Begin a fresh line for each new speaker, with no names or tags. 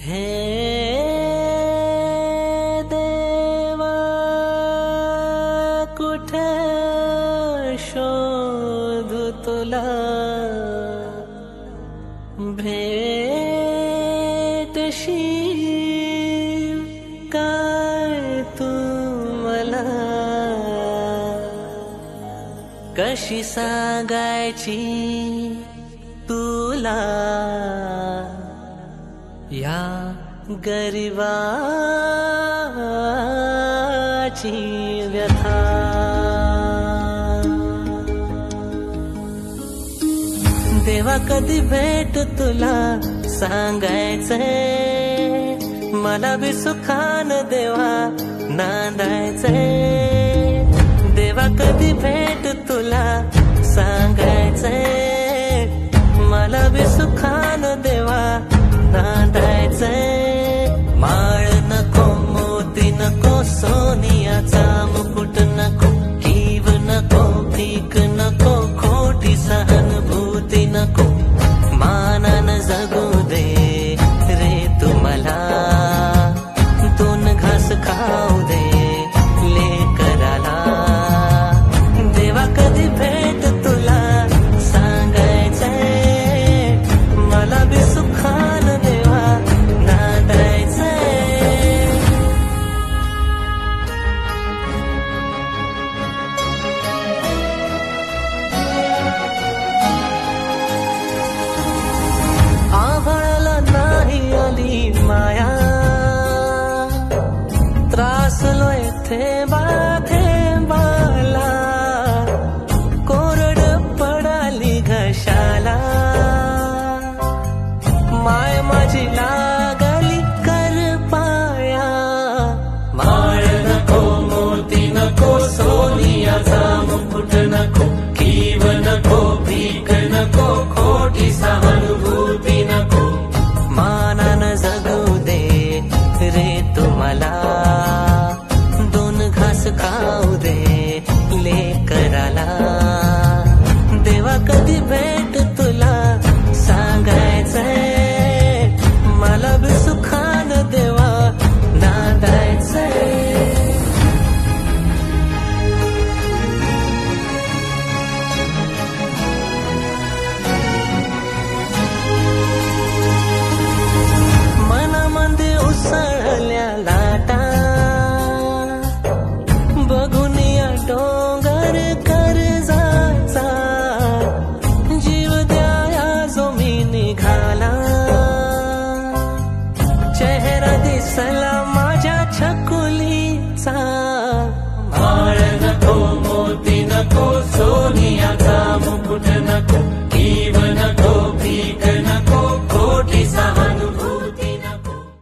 हे देवा कुठे शोधू तुला भेटशील काय तू मला कशी सांगायची तुला या गरिबाची व्यथा देवा कधी भेट तुला सांगायचंय मला बी सुखान देवा नांदायचंय देवा कधी भेट तुला सांगायचंय मला बी सुखान देवा नांदायचंय माळ नको मोती नको सोनियाचा मुकुट नको कीव नको भीक नको खोटी सहानुभूती नको मानान जगू दे रे तू मला दोन घास खाऊ दे लेकराला देवा कधी भेट तुला सांगायचंय मला बी सुखान देवा नांदायचंय आभाळाला नाही आली माया त्रासलोय थेंब